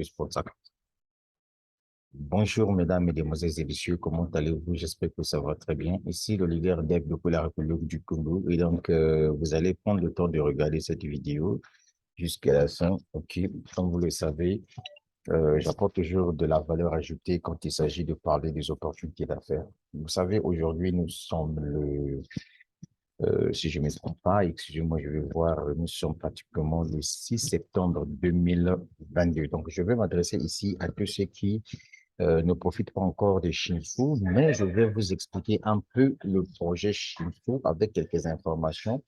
plus pour ça. Bonjour, mesdames, mesdemoiselles et messieurs, comment allez-vous? J'espère que ça va très bien. Ici, le leader dev de la République du Congo. Et donc, vous allez prendre le temps de regarder cette vidéo jusqu'à la fin. OK, comme vous le savez, j'apporte toujours de la valeur ajoutée quand il s'agit de parler des opportunités d'affaires. Vous savez, aujourd'hui, nous sommes si je ne me trompe pas, excusez-moi, je vais voir, nous sommes pratiquement le 6 septembre 2022. Donc, je vais m'adresser ici à tous ceux qui ne profitent pas encore de Shinfu, mais je vais vous expliquer un peu le projet Shinfu avec quelques informations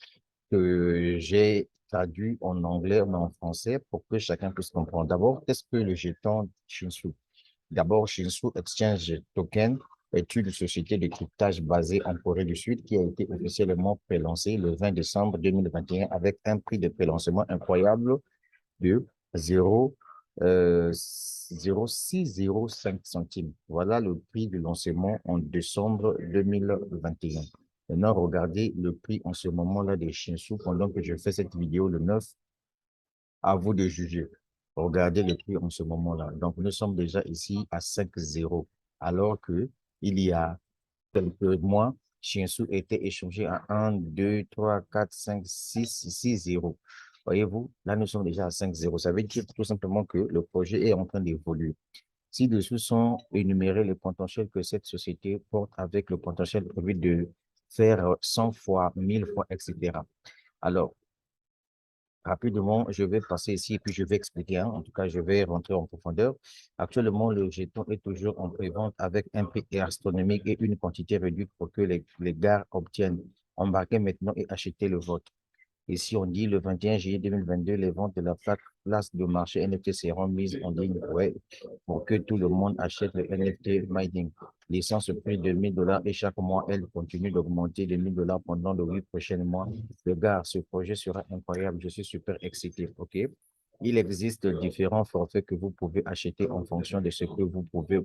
que j'ai traduit en anglais mais en français pour que chacun puisse comprendre. D'abord, qu'est-ce que le jeton Shinsu? D'abord, Shinsu Exchange Token est une société de cryptage basée en Corée du Sud qui a été officiellement prélancée le 20 décembre 2021 avec un prix de prélancement incroyable de 0, 0,605 centimes. Voilà le prix du lancement en décembre 2021. Maintenant, regardez le prix en ce moment-là des Shinsu pendant que je fais cette vidéo le 9. À vous de juger. Regardez le prix en ce moment-là. Donc, nous sommes déjà ici à 5,0, alors que il y a quelques mois, Shinsu était échangé à 1, 2, 3, 4, 5, 6 0. Voyez-vous, là, nous sommes déjà à 5,0. Ça veut dire tout simplement que le projet est en train d'évoluer. Ci-dessous sont énumérés les potentiels que cette société porte avec le potentiel prévu de faire 100 fois, 1000 fois, etc. Alors, rapidement, je vais passer ici et puis je vais expliquer, hein. En tout cas, je vais rentrer en profondeur. Actuellement, le jeton est toujours en pré-vente avec un prix astronomique et une quantité réduite pour que les gars obtiennent. Embarquez maintenant et achetez le vôtre. Ici, on dit le 21 juillet 2022, les ventes de la place de marché NFT seront mises en ligne, ouais, pour que tout le monde achète le NFT mining. Licence au prix de 1000 dollars et chaque mois, elle continue d'augmenter de 1000 dollars pendant les 8 prochains mois. Le gars, ce projet sera incroyable. Je suis super excité, OK? Il existe différents forfaits que vous pouvez acheter en fonction de ce que vous pouvez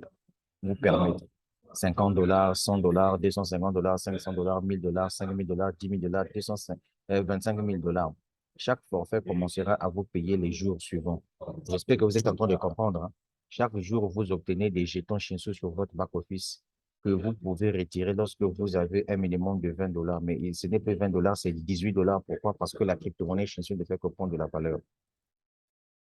vous permettre. 50 dollars, 100 dollars, 250 dollars, 500 dollars, 1000 dollars, 5000 dollars, 10 000 dollars, 25 000 dollars. Chaque forfait commencera à vous payer les jours suivants. J'espère que vous êtes en train de comprendre, hein. Chaque jour, vous obtenez des jetons Shinsu sur votre back-office que vous pouvez retirer lorsque vous avez un minimum de 20 dollars. Mais ce n'est pas 20 dollars, c'est 18 dollars. Pourquoi? Parce que la crypto-monnaie Shinsu ne fait que prendre de la valeur.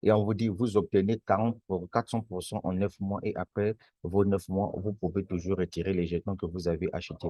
Et on vous dit, vous obtenez 400% en 9 mois et après vos 9 mois, vous pouvez toujours retirer les jetons que vous avez achetés.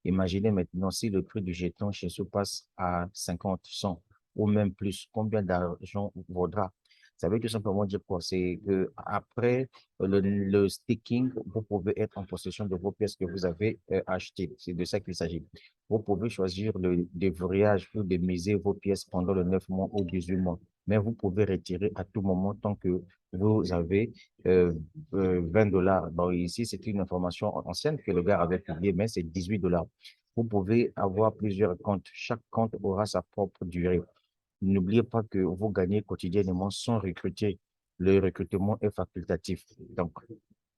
Imaginez maintenant si le prix du jeton chez nous passe à 50, 100 ou même plus, combien d'argent vaudra? Ça veut tout simplement dire quoi? C'est que après le staking, vous pouvez être en possession de vos pièces que vous avez achetées. C'est de ça qu'il s'agit. Vous pouvez choisir le déverrouillage ou de miser vos pièces pendant le 9 mois ou 18 mois, mais vous pouvez retirer à tout moment tant que vous avez 20 dollars. Bon, ici, c'est une information ancienne que le gars avait publiée, mais c'est 18 dollars. Vous pouvez avoir plusieurs comptes. Chaque compte aura sa propre durée. N'oubliez pas que vous gagnez quotidiennement sans recruter. Le recrutement est facultatif. Donc,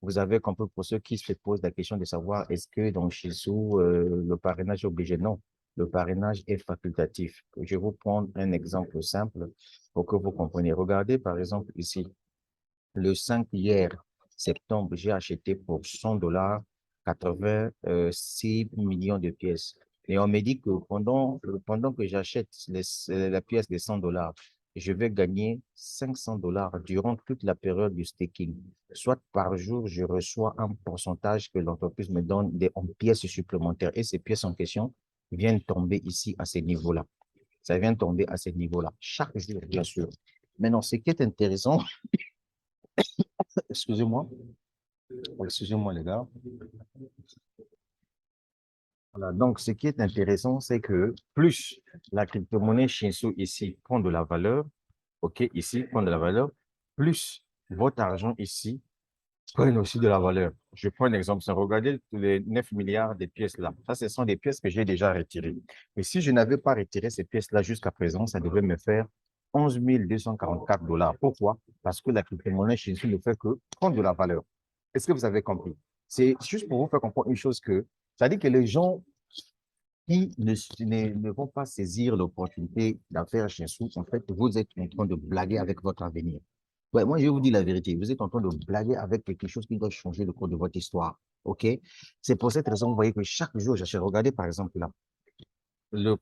vous avez compris pour ceux qui se posent la question de savoir est-ce que dans chez vous, le parrainage est obligé? Non, le parrainage est facultatif. Je vais vous prendre un exemple simple pour que vous compreniez. Regardez par exemple ici, le 5 hier, septembre, j'ai acheté pour 100 dollars 86 millions de pièces. Et on me dit que pendant que j'achète la pièce de 100 dollars, je vais gagner 500 dollars durant toute la période du staking. Soit par jour, je reçois un pourcentage que l'entreprise me donne en pièces supplémentaires. Et ces pièces en question viennent tomber ici à ces niveaux-là. Ça vient tomber à ces niveaux-là, chaque jour, bien sûr. Maintenant, ce qui est intéressant, excusez-moi, excusez-moi les gars. Voilà, donc, ce qui est intéressant, c'est que plus la crypto-monnaie Shinsu ici prend de la valeur, OK, ici prend de la valeur, plus votre argent ici prend aussi de la valeur. Je prends un exemple, regardez les 9 milliards de pièces là. Ça, ce sont des pièces que j'ai déjà retirées. Mais si je n'avais pas retiré ces pièces-là jusqu'à présent, ça devait me faire 11 244 dollars. Pourquoi? Parce que la crypto-monnaie Shinsu ne fait que prendre de la valeur. Est-ce que vous avez compris? C'est juste pour vous faire comprendre une chose que, c'est-à-dire que les gens qui ne vont pas saisir l'opportunité d'affaires chez sous, en fait, vous êtes en train de blaguer avec votre avenir. Ouais, moi, je vais vous dire la vérité. Vous êtes en train de blaguer avec quelque chose qui doit changer le cours de votre histoire. OK? C'est pour cette raison, vous voyez que chaque jour, j'achète. Regardez, par exemple, là. Le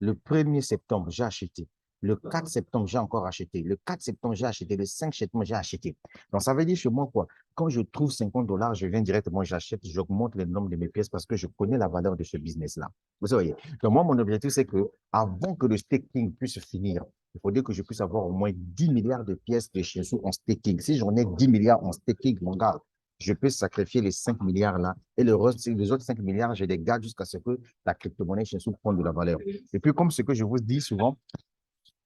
1er septembre, j'ai acheté. Le 4 septembre, j'ai encore acheté. Le 4 septembre, j'ai acheté. Le 5 septembre, j'ai acheté. Donc, ça veut dire chez moi quoi? Quand je trouve 50 $, je viens directement, j'achète, j'augmente le nombre de mes pièces parce que je connais la valeur de ce business-là. Vous voyez? Donc, moi, mon objectif, c'est que avant que le staking puisse finir, il faudrait que je puisse avoir au moins 10 milliards de pièces de chez en staking. Si j'en ai 10 milliards en staking, mon gars, je peux sacrifier les 5 milliards là et le reste, les autres 5 milliards, je les garde jusqu'à ce que la crypto-monnaie chez nous prenne de la valeur. Et puis, comme ce que je vous dis souvent,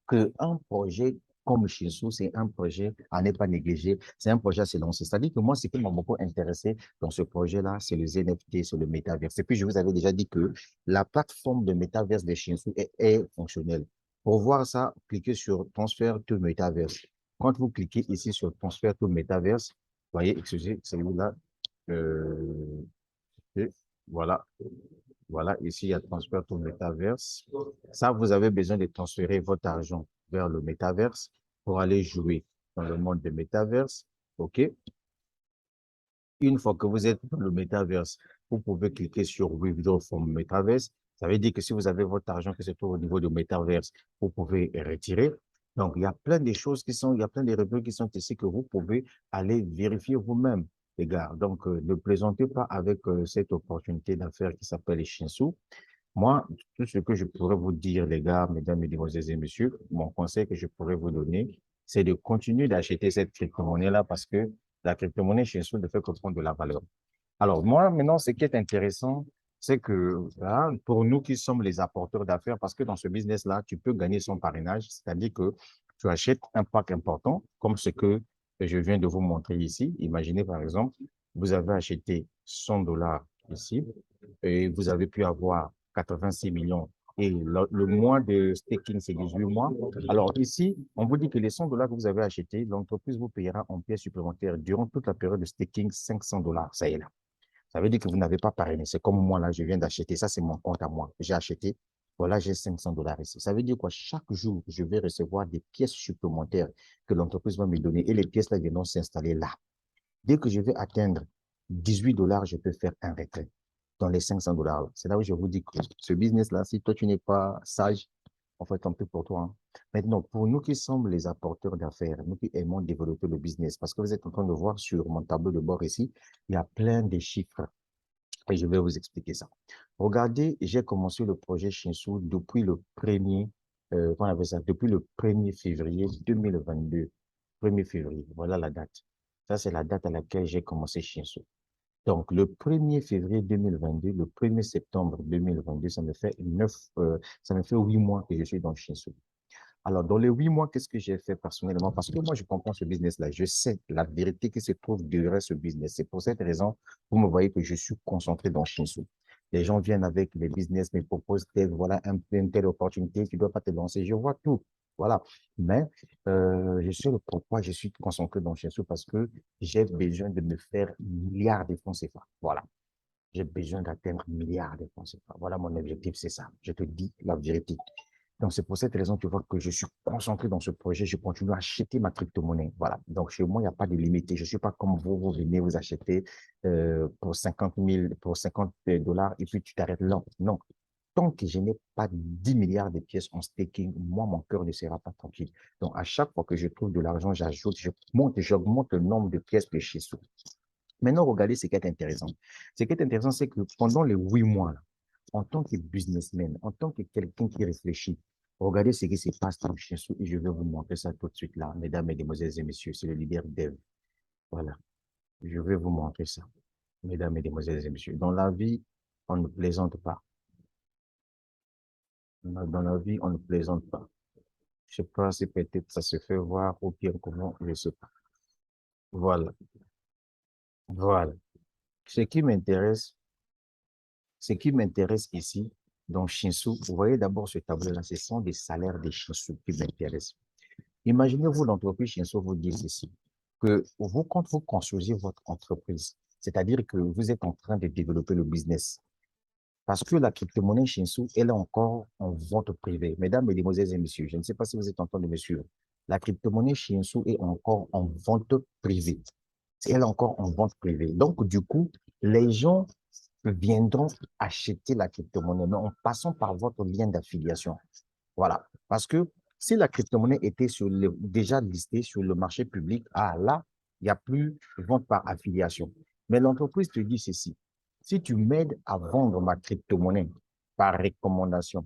qu'un projet comme Shinsu, c'est un projet à ne pas négliger, c'est un projet à se lancer. C'est-à-dire que moi, ce qui m'a beaucoup intéressé dans ce projet-là, c'est les NFT, c'est le métaverse. Et puis, je vous avais déjà dit que la plateforme de métaverse de Shinsu est fonctionnelle. Pour voir ça, cliquez sur Transfer to Metaverse. Quand vous cliquez ici sur Transfer to Metaverse, vous voyez, excusez, celui-là, euh, et voilà, voilà, ici, il y a transfert au métaverse. Ça, vous avez besoin de transférer votre argent vers le métaverse pour aller jouer dans le monde de métaverse. OK? Une fois que vous êtes dans le métaverse, vous pouvez cliquer sur Withdraw from Metaverse. Ça veut dire que si vous avez votre argent qui se trouve au niveau du métaverse, vous pouvez retirer. Donc, il y a plein de choses qui sont, il y a plein de revenus qui sont ici que vous pouvez aller vérifier vous-même, les gars. Donc, ne plaisantez pas avec cette opportunité d'affaires qui s'appelle Shinsu. Moi, tout ce que je pourrais vous dire, les gars, mesdames, mesdemoiselles et messieurs, mon conseil que je pourrais vous donner, c'est de continuer d'acheter cette crypto-monnaie-là parce que la crypto-monnaie chez nous ne fait que prendre de la valeur. Alors, moi, maintenant, ce qui est intéressant, c'est que hein, pour nous qui sommes les apporteurs d'affaires, parce que dans ce business-là, tu peux gagner son parrainage, c'est-à-dire que tu achètes un pack important, comme ce que je viens de vous montrer ici. Imaginez, par exemple, vous avez acheté 100 $ ici et vous avez pu avoir 86 millions. Et le mois de staking, c'est 18 mois. Alors ici, on vous dit que les 100 $ que vous avez achetés, l'entreprise vous payera en pièces supplémentaires durant toute la période de staking 500 $. Ça y est là. Ça veut dire que vous n'avez pas parrainé. C'est comme moi, là, je viens d'acheter. Ça, c'est mon compte à moi. J'ai acheté. Voilà, j'ai 500 $ ici. Ça veut dire quoi? Chaque jour, je vais recevoir des pièces supplémentaires que l'entreprise va me donner et les pièces là viendront s'installer là. Dès que je vais atteindre 18 $, je peux faire un retrait dans les 500 $. C'est là où je vous dis que ce business-là, si toi, tu n'es pas sage, en fait, tant pis pour toi. Hein. Maintenant, pour nous qui sommes les apporteurs d'affaires, nous qui aimons développer le business, parce que vous êtes en train de voir sur mon tableau de bord ici, il y a plein de chiffres et je vais vous expliquer ça. Regardez, j'ai commencé le projet Shinsu depuis le 1er, on appelle ça, depuis le 1er février 2022. 1er février, voilà la date. Ça, c'est la date à laquelle j'ai commencé Shinsu. Donc, le 1er février 2022, le 1er septembre 2022, ça me fait 8 mois que je suis dans Shinsu. Alors, dans les 8 mois, qu'est-ce que j'ai fait personnellement? Parce que moi, je comprends ce business-là. Je sais la vérité qui se trouve derrière ce business. C'est pour cette raison, vous me voyez que je suis concentré dans Shinsu. Les gens viennent avec les business, me proposent voilà, une telle opportunité, tu ne dois pas te lancer. Je vois tout. Voilà. Mais je sais le pourquoi je suis concentré dans Shinsu parce que j'ai besoin de me faire milliards de francs CFA. Voilà. J'ai besoin d'atteindre milliards de francs CFA. Voilà mon objectif, c'est ça. Je te dis la vérité. Donc, c'est pour cette raison, tu vois, que je suis concentré dans ce projet. Je continue à acheter ma crypto-monnaie. Voilà. Donc, chez moi, il n'y a pas de limite. Je ne suis pas comme vous, vous venez, vous achetez pour 50 000, pour 50 $ et puis tu t'arrêtes là. Non. Tant que je n'ai pas 10 milliards de pièces en staking, moi, mon cœur ne sera pas tranquille. Donc, à chaque fois que je trouve de l'argent, j'ajoute, j'augmente le nombre de pièces de chez soi. Maintenant, regardez ce qui est intéressant. Ce qui est intéressant, c'est que pendant les 8 mois, là, en tant que businessman, en tant que quelqu'un qui réfléchit, regardez ce qui se passe dans chez soi et je vais vous montrer ça tout de suite là, mesdames, mesdemoiselles et messieurs. C'est le leader Dev. Voilà. Je vais vous montrer ça, mesdames, mesdemoiselles et messieurs. Dans la vie, on ne plaisante pas. Dans la vie, on ne plaisante pas. Je sais pas si peut-être ça se fait voir ou bien comment, je ne sais pas. Voilà. Voilà. Ce qui m'intéresse, Ce qui m'intéresse ici, dans Shinsu, vous voyez d'abord ce tableau-là, ce sont des salaires des Shinsu qui m'intéressent. Imaginez-vous l'entreprise Shinsu vous dit ceci, que vous, quand vous construisez votre entreprise, c'est-à-dire que vous êtes en train de développer le business, parce que la crypto-monnaie Shinsu, elle est encore en vente privée. Mesdames, Mesdemoiselles et Messieurs, je ne sais pas si vous êtes en train de me suivre. La crypto-monnaie Shinshu est encore en vente privée. Elle est encore en vente privée. Donc, du coup, les gens viendront acheter la crypto-monnaie, mais en passant par votre lien d'affiliation. Voilà. Parce que si la crypto-monnaie était déjà listée sur le marché public, ah là, il n'y a plus de vente par affiliation. Mais l'entreprise te dit ceci. Si tu m'aides à vendre ma crypto-monnaie par recommandation,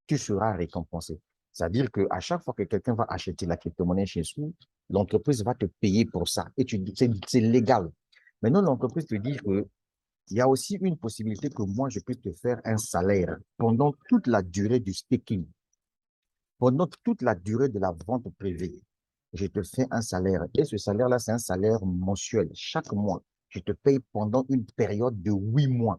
tu seras récompensé. C'est-à-dire qu'à chaque fois que quelqu'un va acheter la crypto-monnaie chez nous, l'entreprise va te payer pour ça. Et c'est légal. Maintenant, l'entreprise te dit que il y a aussi une possibilité que moi, je puisse te faire un salaire pendant toute la durée du staking, pendant toute la durée de la vente privée. Je te fais un salaire. Et ce salaire-là, c'est un salaire mensuel. Chaque mois, je te paye pendant une période de 8 mois,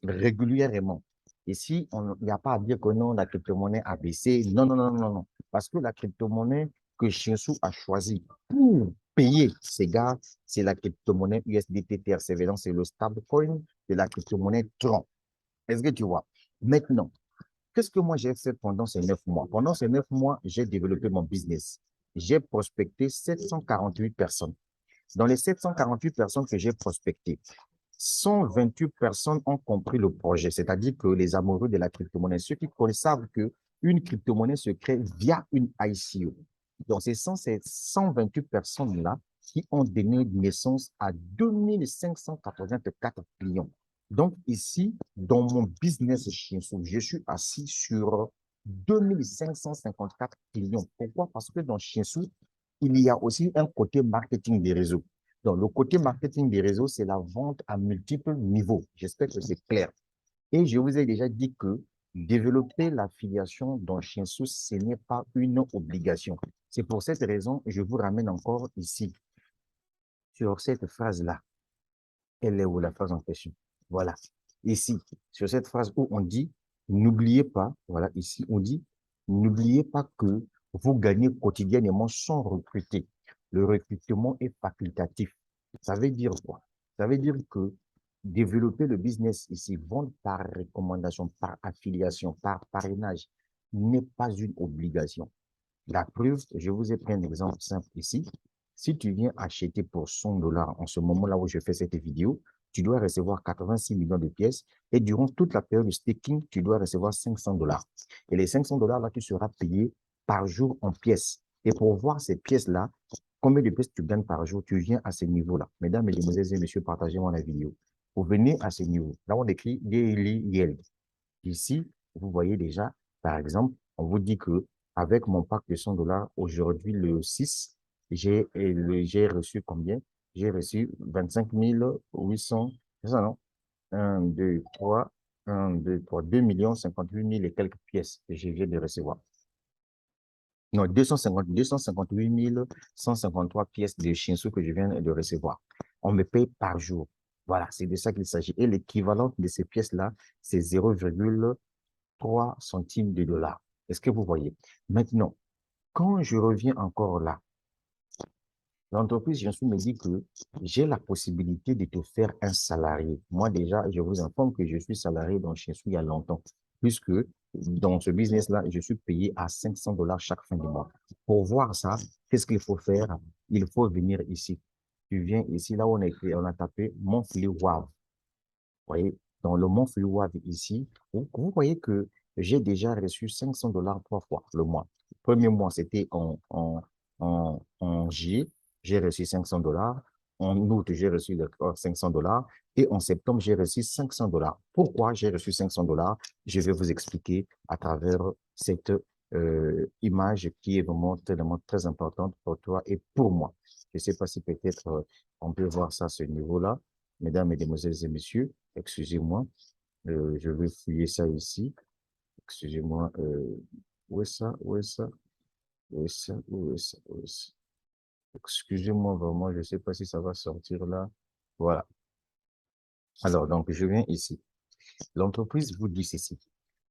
régulièrement. Ici, il n'y a pas à dire que non, la crypto-monnaie a baissé. Non, non, non, non, non. Parce que la crypto-monnaie que Shinshu a choisie pour payer ses gars, c'est la crypto-monnaie USDT TRCV. Donc, c'est le stablecoin de la crypto-monnaie Tron. Est-ce que tu vois? Maintenant, qu'est-ce que moi j'ai fait pendant ces 9 mois? Pendant ces 9 mois, j'ai développé mon business. J'ai prospecté 748 personnes. Dans les 748 personnes que j'ai prospectées, 128 personnes ont compris le projet, c'est-à-dire que les amoureux de la crypto-monnaie, ceux qui savent qu'une crypto-monnaie se crée via une ICO. Donc, ce sont ces 128 personnes-là qui ont donné naissance à 2584 clients. Donc, ici, dans mon business Shinshu, je suis assis sur 2554 clients. Pourquoi? Parce que dans Shinshu, il y a aussi un côté marketing des réseaux. Donc, le côté marketing des réseaux, c'est la vente à multiples niveaux. J'espère que c'est clair. Et je vous ai déjà dit que développer l'affiliation dans Shinshu, ce n'est pas une obligation. C'est pour cette raison que je vous ramène encore ici, sur cette phrase-là. Elle est où la phrase en question? Voilà. Ici, sur cette phrase où on dit, n'oubliez pas, voilà, ici, on dit, n'oubliez pas que vous gagnez quotidiennement sans recruter. Le recrutement est facultatif. Ça veut dire quoi? Ça veut dire que développer le business ici, vendre par recommandation, par affiliation, par parrainage, n'est pas une obligation. La preuve, je vous ai pris un exemple simple ici. Si tu viens acheter pour 100 dollars en ce moment-là où je fais cette vidéo, tu dois recevoir 86 millions de pièces et durant toute la période de staking, tu dois recevoir 500 dollars. Et les 500 dollars là, tu seras payé par jour en pièces. Et pour voir ces pièces-là, combien de pièces tu gagnes par jour, tu viens à ce niveau-là. Mesdames, mesdemoiselles et messieurs, partagez-moi la vidéo. Vous venez à ce niveau. Là, on écrit Daily Yield. Ici, vous voyez déjà, par exemple, on vous dit que avec mon pack de 100 dollars, aujourd'hui, le 6, j'ai reçu combien? J'ai reçu 25 800, c'est ça, non? 1, 2, 3, 1, 2, 3, 2 58 000 et quelques pièces que je viens de recevoir. Non, 258 153 pièces de Shinsu que je viens de recevoir. On me paye par jour. Voilà, c'est de ça qu'il s'agit. Et l'équivalent de ces pièces-là, c'est 0,3 centimes de dollar. Est-ce que vous voyez? Maintenant, quand je reviens encore là, l'entreprise Jiangsu me dit que j'ai la possibilité de te faire un salarié. Moi, déjà, je vous informe que je suis salarié dans Jiangsu il y a longtemps, puisque dans ce business-là, je suis payé à 500 dollars chaque fin du mois. Pour voir ça, qu'est-ce qu'il faut faire? Il faut venir ici. Tu viens ici, là où on a tapé Monthly WAV. Vous voyez, dans le Monthly WAV ici, vous voyez que j'ai déjà reçu 500 dollars 3 fois le mois. Le premier mois, c'était en juillet, j'ai reçu 500 dollars. En août, j'ai reçu 500 dollars. Et en septembre, j'ai reçu 500 dollars. Pourquoi j'ai reçu 500 dollars? Je vais vous expliquer à travers cette image qui est vraiment très importante pour toi et pour moi. Je ne sais pas si peut-être on peut voir ça à ce niveau-là. Mesdames, Mesdemoiselles et Messieurs, excusez-moi, je vais fouiller ça ici. Excusez-moi, où est ça? Où est ça? Où est ça? Où est ça? Où est ça? Excusez-moi vraiment, je ne sais pas si ça va sortir là. Voilà. Alors, donc, je viens ici. L'entreprise vous dit ceci.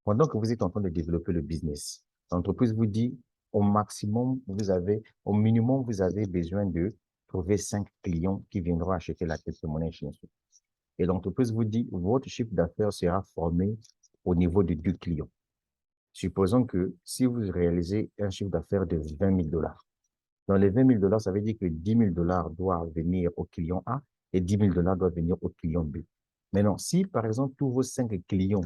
Pendant que vous êtes en train de développer le business, l'entreprise vous dit au maximum, au minimum, vous avez besoin de trouver 5 clients qui viendront acheter la crypto-monnaie chez nous. Et l'entreprise vous dit, votre chiffre d'affaires sera formé au niveau de 2 clients. Supposons que si vous réalisez un chiffre d'affaires de 20 000 dollars, Dans les 20 000 dollars, ça veut dire que 10 000 dollars doivent venir au client A et 10 000 dollars doivent venir au client B. Maintenant, si par exemple tous vos 5 clients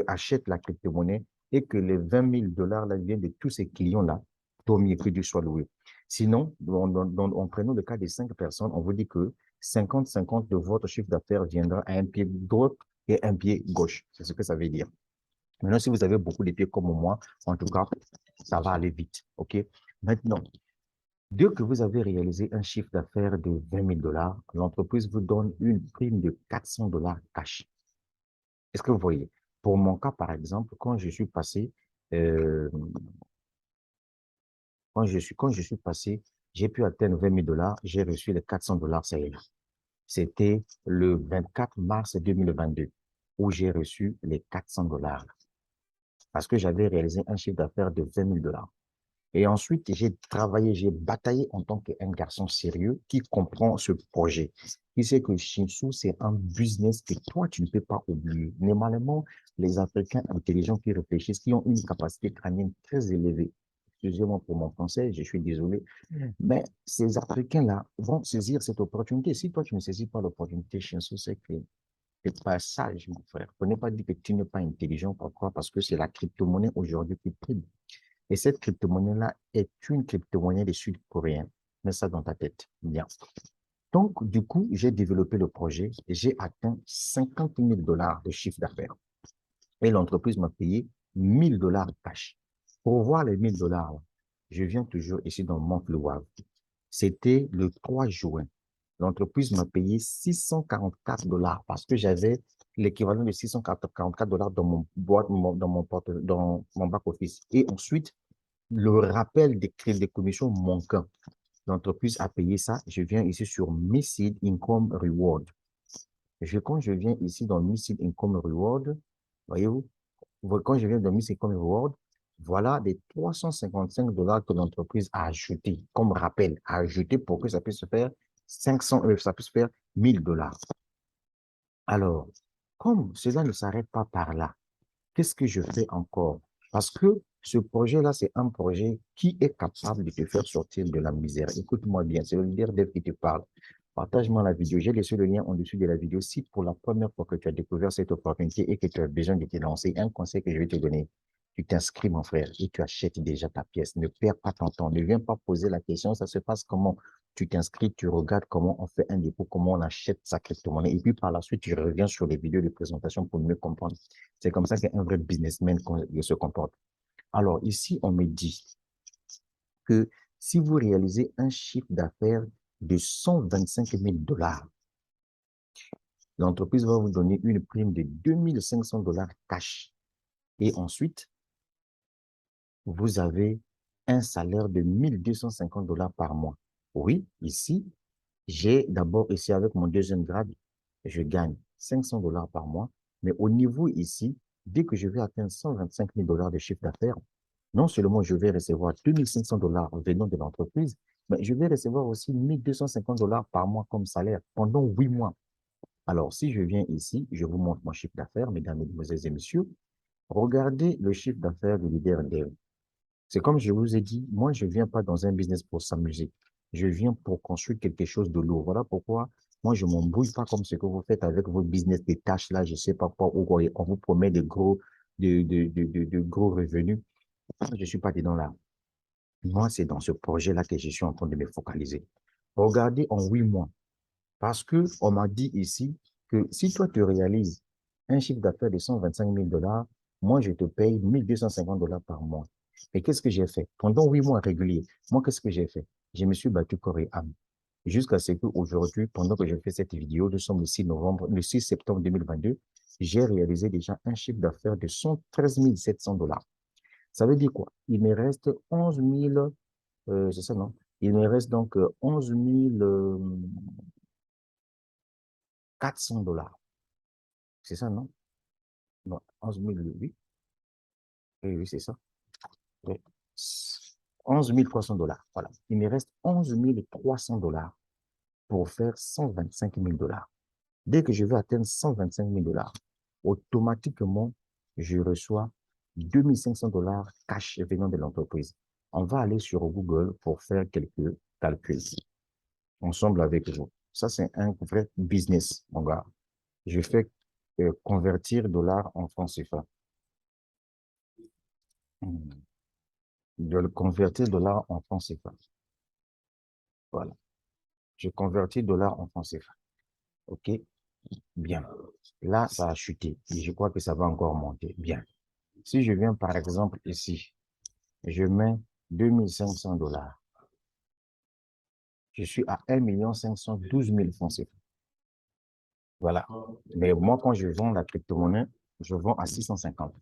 achètent la crypto-monnaie et que les 20 000 dollars là, viennent de tous ces clients-là, tant mieux que Dieu soit loué. Sinon, en prenant le cas des 5 personnes, on vous dit que 50-50 de votre chiffre d'affaires viendra à un pied droit et un pied gauche. C'est ce que ça veut dire. Maintenant, si vous avez beaucoup de pieds comme moi, en tout cas, ça va aller vite. OK? Maintenant, dès que vous avez réalisé un chiffre d'affaires de 20 000 dollars, l'entreprise vous donne une prime de 400 dollars cash. Est-ce que vous voyez? Pour mon cas, par exemple, euh, quand je suis passé, j'ai pu atteindre 20 000 dollars, j'ai reçu les 400 dollars, ça y est. C'était le 24 mars 2022 où j'ai reçu les 400 dollars parce que j'avais réalisé un chiffre d'affaires de 20 000 dollars. Et ensuite, j'ai travaillé, j'ai bataillé en tant qu'un garçon sérieux qui comprend ce projet. Qui sait que Shinsu, c'est un business que toi, tu ne peux pas oublier. Normalement, les Africains intelligents qui réfléchissent, qui ont une capacité crânienne très élevée, excusez-moi pour mon français, je suis désolé, mais ces Africains-là vont saisir cette opportunité. Si toi, tu ne saisis pas l'opportunité, Shinsu, c'est que tu n'es pas sage, mon frère. On n'est pas dit que tu n'es pas intelligent. Pourquoi? Parce que c'est la crypto-monnaie aujourd'hui qui prime. Et cette crypto-monnaie-là est une crypto-monnaie des Sud-Coréens. Mets ça dans ta tête. Bien. Donc, du coup, j'ai développé le projet et j'ai atteint 50 000 dollars de chiffre d'affaires. Et l'entreprise m'a payé 1 000 dollars cash. Pour voir les 1 000 dollars, je viens toujours ici dans Mont-le-Wave. C'était le 3 juin. L'entreprise m'a payé 644 dollars parce que j'avais l'équivalent de 644 dollars dans mon boîte, dans mon back-office. Et ensuite, le rappel des crédits de commission manquant. L'entreprise a payé ça. Je viens ici sur Missile Income Reward. Quand je viens ici dans Missile Income Reward, voyez-vous, quand je viens dans Missile Income Reward, voilà les 355 dollars que l'entreprise a ajouté comme rappel, a ajouté pour que ça puisse se faire 500, ça puisse faire 1000 dollars. Alors, comme cela ne s'arrête pas par là, qu'est-ce que je fais encore? Parce que ce projet-là, c'est un projet qui est capable de te faire sortir de la misère. Écoute-moi bien, c'est le leader Dev qui te parle. Partage-moi la vidéo. J'ai laissé le lien en dessous de la vidéo. Si pour la première fois que tu as découvert cette opportunité et que tu as besoin de te lancer, un conseil que je vais te donner, tu t'inscris, mon frère, et tu achètes déjà ta pièce. Ne perds pas ton temps. Ne viens pas poser la question, ça se passe comment? Tu t'inscris, tu regardes comment on fait un dépôt, comment on achète sa crypto-monnaie. Et puis par la suite, tu reviens sur les vidéos de présentation pour mieux comprendre. C'est comme ça qu'un vrai businessman se comporte. Alors ici, on me dit que si vous réalisez un chiffre d'affaires de 125 000 dollars, l'entreprise va vous donner une prime de 2 500 dollars cash. Et ensuite, vous avez un salaire de 1 250 dollars par mois. Oui, ici, j'ai d'abord ici avec mon deuxième grade, je gagne 500 dollars par mois. Mais au niveau ici, dès que je vais atteindre 125 000 dollars de chiffre d'affaires, non seulement je vais recevoir 2 500 dollars venant de l'entreprise, mais je vais recevoir aussi 1 250 dollars par mois comme salaire pendant 8 mois. Alors, si je viens ici, je vous montre mon chiffre d'affaires, mesdames, mesdemoiselles et messieurs. Regardez le chiffre d'affaires du leader Dev. C'est comme je vous ai dit, moi, je ne viens pas dans un business pour s'amuser. Je viens pour construire quelque chose de lourd. Voilà pourquoi moi, je ne m'embrouille pas comme ce que vous faites avec vos business, des tâches là, je ne sais pas quoi, où on vous promet de gros revenus. Je ne suis pas dedans là. Moi, c'est dans ce projet-là que je suis en train de me focaliser. Regardez en 8 mois. Parce que on m'a dit ici que si toi, tu réalises un chiffre d'affaires de 125 000 dollars, moi, je te paye 1 250 dollars par mois. Et qu'est-ce que j'ai fait? Pendant 8 mois réguliers, moi, qu'est-ce que j'ai fait? Je me suis battu corps et âme. Jusqu'à ce qu'aujourd'hui, pendant que je fais cette vidéo, nous sommes le 6 septembre 2022, j'ai réalisé déjà un chiffre d'affaires de 113 700 dollars. Ça veut dire quoi? Il me reste 11 000, c'est ça, non? Il me reste donc 11 400 dollars. C'est ça, non? Non, 11 000, oui. Oui, oui, c'est ça. Oui. 11 300 dollars. Voilà. Il me reste 11 300 dollars pour faire 125 000 dollars. Dès que je vais atteindre 125 000 dollars, automatiquement, je reçois 2 500 dollars cash venant de l'entreprise. On va aller sur Google pour faire quelques calculs ensemble avec vous. Ça, c'est un vrai business, mon gars. Je fais convertir dollars en francs CFA. Je le convertis dollars en francs CFA. Voilà. Je convertis dollars en francs CFA. OK? Bien. Là, ça a chuté. Et je crois que ça va encore monter. Bien. Si je viens, par exemple, ici, je mets 2500 dollars. Je suis à 1 512 000 francs CFA. Voilà. Mais moi, quand je vends la crypto-monnaie, je vends à 650.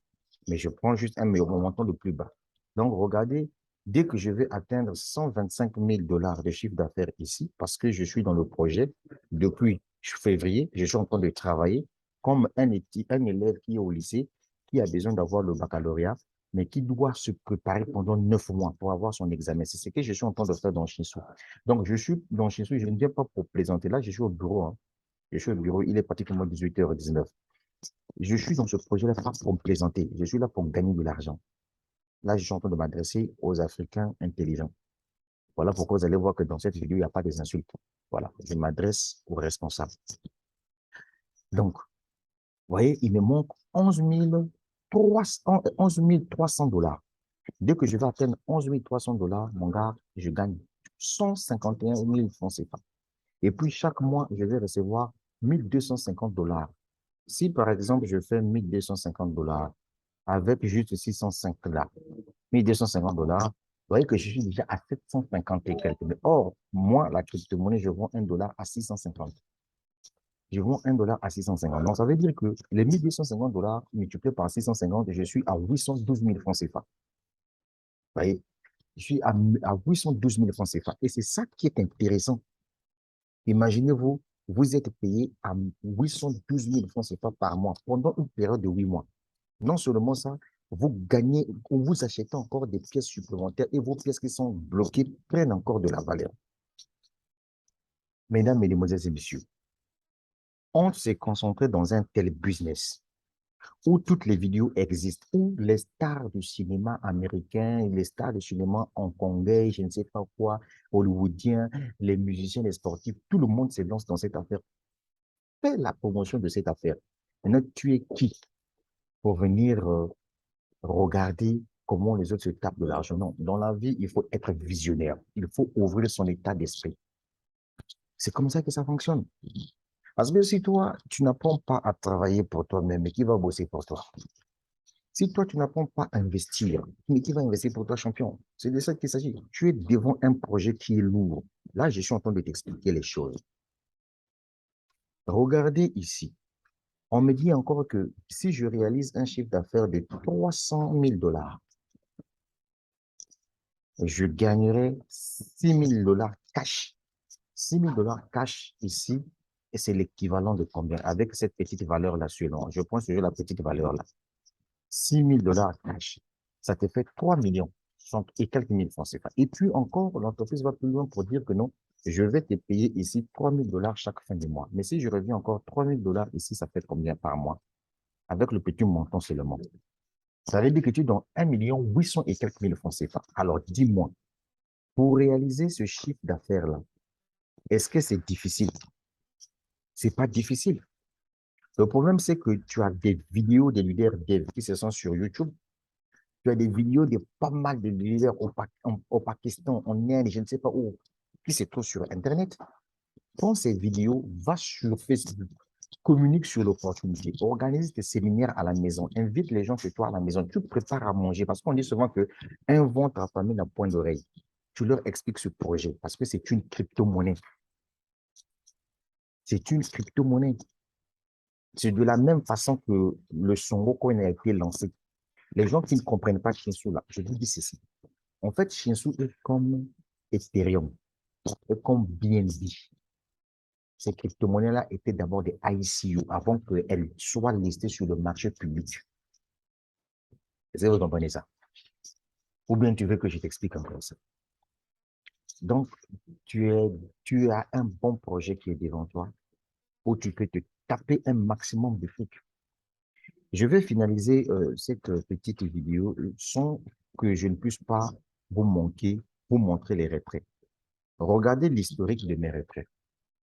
Mais je prends juste un montant le plus bas. Donc, regardez, dès que je vais atteindre 125 000 dollars de chiffre d'affaires ici, parce que je suis dans le projet depuis février, je suis en train de travailler comme un élève qui est au lycée, qui a besoin d'avoir le baccalauréat, mais qui doit se préparer pendant 9 mois pour avoir son examen. C'est ce que je suis en train de faire dans Shinsou. Donc, je suis dans Shinsou, je ne viens pas pour plaisanter. Là, je suis au bureau, hein. Je suis au bureau, il est pratiquement 18h19. Je suis dans ce projet-là pas pour me présenter. Je suis là pour gagner de l'argent. Là, je suis en train de m'adresser aux Africains intelligents. Voilà pourquoi vous allez voir que dans cette vidéo, il n'y a pas des insultes. Voilà, je m'adresse aux responsables. Donc, vous voyez, il me manque 11 300 dollars. Dès que je vais atteindre 11 300 dollars, mon gars, je gagne 151 000 francs CFA. Et puis, chaque mois, je vais recevoir 1250 dollars. Si, par exemple, je fais 1250 dollars avec juste 605 là, 1250 dollars, vous voyez que je suis déjà à 750 et quelques. Or, moi, la crypto-monnaie, je vends 1 dollar à 650. Je vends 1 dollar à 650. Donc, ça veut dire que les 1250 dollars multipliés par 650, je suis à 812 000 francs CFA. Vous voyez, je suis à 812 000 francs CFA. Et c'est ça qui est intéressant. Imaginez-vous, vous êtes payé à 812 000 francs CFA par mois pendant une période de 8 mois. Non seulement ça, vous gagnez ou vous achetez encore des pièces supplémentaires et vos pièces qui sont bloquées prennent encore de la valeur. Mesdames, mesdemoiselles et messieurs, on s'est concentré dans un tel business où toutes les vidéos existent, où les stars du cinéma américain, les stars du cinéma hongkongais, je ne sais pas quoi, hollywoodiens, les musiciens, les sportifs, tout le monde se lance dans cette affaire. Fais la promotion de cette affaire. Maintenant, tu es qui pour venir regarder comment les autres se tapent de l'argent? Non, dans la vie, il faut être visionnaire. Il faut ouvrir son état d'esprit. C'est comme ça que ça fonctionne. Parce que si toi, tu n'apprends pas à travailler pour toi-même, mais qui va bosser pour toi? Si toi, tu n'apprends pas à investir, mais qui va investir pour toi, champion? C'est de ça qu'il s'agit. Tu es devant un projet qui est lourd. Là, je suis en train de t'expliquer les choses. Regardez ici. On me dit encore que si je réalise un chiffre d'affaires de 300 000 dollars, je gagnerai 6 000 dollars cash. 6 000 dollars cash ici, et c'est l'équivalent de combien? Avec cette petite valeur-là, selon. Je prends toujours la petite valeur-là. 6 000 dollars cash. Ça te fait 3 millions et quelques mille francs CFA. Et puis encore, l'entreprise va plus loin pour dire que non, je vais te payer ici 3 000 dollars chaque fin de mois. Mais si je reviens encore 3 000 dollars ici, ça fait combien par mois? Avec le petit montant seulement. Ça veut dire que tu es dans 1 800 et quelques mille francs CFA. Alors dis-moi, pour réaliser ce chiffre d'affaires-là, est-ce que c'est difficile? C'est pas difficile. Le problème, c'est que tu as des vidéos des leaders dev qui se sont sur YouTube. Tu as des vidéos de pas mal de leaders au Pakistan, en Inde, je ne sais pas où, qui se trouvent sur Internet. Prends ces vidéos, va sur Facebook, communique sur l'opportunité, organise des séminaires à la maison, invite les gens chez toi à la maison, tu prépares à manger, parce qu'on dit souvent que un ventre affamé n'a point d'oreille. Tu leur expliques ce projet, parce que c'est une crypto-monnaie. C'est une crypto-monnaie. C'est de la même façon que le Songo Coin a été lancé. Les gens qui ne comprennent pas Shinshu, là, je vous dis ceci. En fait, Shinshu est comme Ethereum, est comme BNB. Ces crypto-monnaies-là étaient d'abord des ICO avant qu'elles soient listées sur le marché public. Est-ce que vous comprenez ça? Ou bien tu veux que je t'explique encore ça? Donc, tu as un bon projet qui est devant toi où tu peux te taper un maximum de fric. Je vais finaliser cette petite vidéo sans que je ne puisse pas vous montrer les retraits. Regardez l'historique de mes retraits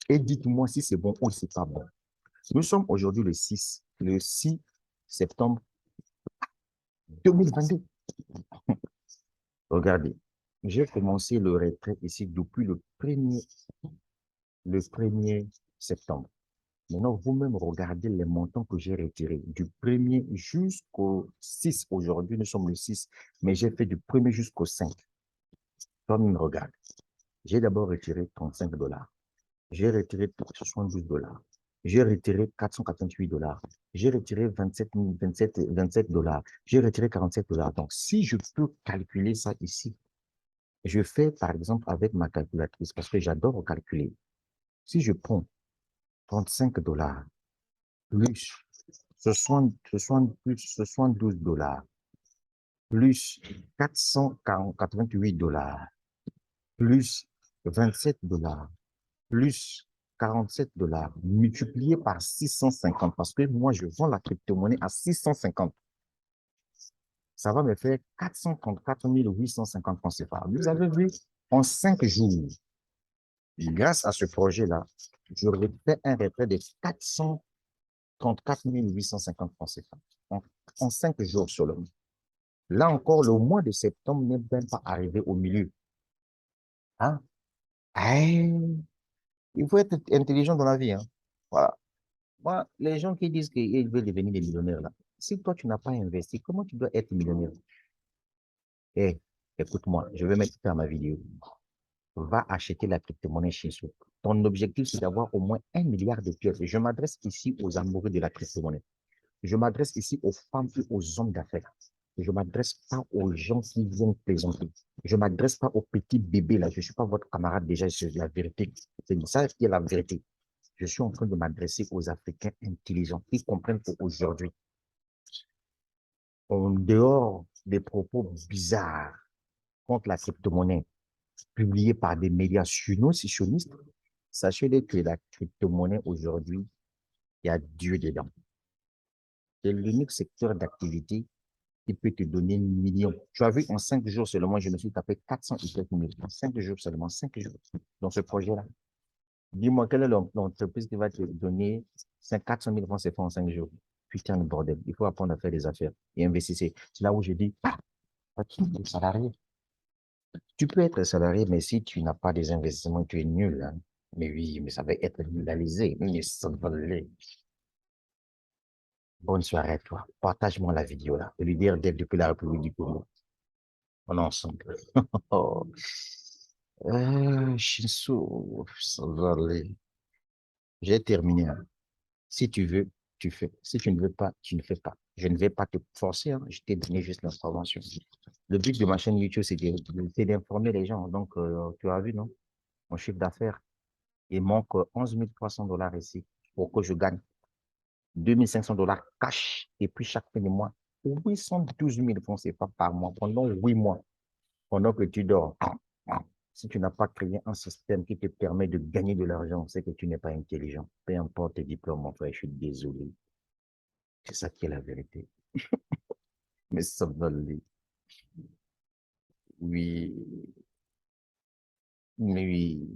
et dites-moi si c'est bon ou si c'est pas bon. Nous sommes aujourd'hui le 6 septembre 2022. Regardez, j'ai commencé le retrait ici depuis le 1er septembre. Maintenant, vous-même regardez les montants que j'ai retirés du 1er jusqu'au 6. Aujourd'hui, nous sommes le 6, mais j'ai fait du 1er jusqu'au 5. Toi-même, regarde. J'ai d'abord retiré 35 $. J'ai retiré 72 $. J'ai retiré 488 $. J'ai retiré 27 $. J'ai retiré 47 $. Donc, si je peux calculer ça ici, je fais par exemple avec ma calculatrice parce que j'adore calculer. Si je prends 35 $ plus 72 $ plus 488 $ plus 27 $ plus 47 $ multiplié par 650 parce que moi, je vends la crypto-monnaie à 650. Ça va me faire 434 850 francs CFA. Vous avez vu, en 5 jours, grâce à ce projet-là, j'aurais fait un retrait de 434 850 francs CFA en 5 jours seulement. Là encore, le mois de septembre n'est même pas arrivé au milieu. Hein? Hey, il faut être intelligent dans la vie. Hein? Voilà. Moi, les gens qui disent qu'ils veulent devenir des millionnaires, là, si toi, tu n'as pas investi, comment tu dois être millionnaire? Eh, écoute-moi, je vais mettre faire ma vidéo. Va acheter la crypto-monnaie chez soi. Ton objectif, c'est d'avoir au moins 1 milliard de pièces. Je m'adresse ici aux amoureux de la crypto-monnaie. Je m'adresse ici aux femmes et aux hommes d'affaires. Je ne m'adresse pas aux gens qui viennent plaisanter. Je ne m'adresse pas aux petits bébés là. Je ne suis pas votre camarade déjà, c'est la vérité. C'est ça qui est la vérité. Je suis en train de m'adresser aux Africains intelligents qui comprennent qu'aujourd'hui, en dehors des propos bizarres contre la crypto-monnaie publiés par des médias sionistes, sachez-le que la crypto-monnaie aujourd'hui, il y a Dieu dedans. C'est l'unique secteur d'activité qui peut te donner 1 million. Tu as vu, en 5 jours seulement, je me suis tapé 400 et quelques mille. En 5 jours seulement, 5 jours dans ce projet-là. Dis-moi, quelle est l'entreprise qui va te donner 400 000 francs CFA en 5 jours? Putain de bordel. Il faut apprendre à faire des affaires et investir. C'est là où je dis, pas tout le salarié. Tu peux être salarié, mais si tu n'as pas des investissements, tu es nul. Hein. Mais oui, mais ça va être nulalisé. Mais ça va l'être. Bonne soirée à toi. Partage-moi la vidéo là. Le leader d'être depuis la République du Congo. On est ensemble. Oh. Shinsu, ça va aller. J'ai terminé. Hein. Si tu veux, tu fais. Si tu ne veux pas, tu ne fais pas. Je ne vais pas te forcer. Hein. Je t'ai donné juste l'information. Le but de ma chaîne YouTube, c'est d'informer les gens. Donc, tu as vu, non? Mon chiffre d'affaires, il manque 11 300 $ ici pour que je gagne 2 500 $ cash. Et puis, chaque fin de mois, 812 000 francs CFA par mois pendant 8 mois. Pendant que tu dors. Si tu n'as pas créé un système qui te permet de gagner de l'argent, c'est que tu n'es pas intelligent. Peu importe tes diplômes, mon frère, je suis désolé. C'est ça qui est la vérité. Mais ça va aller. Oui, mais oui.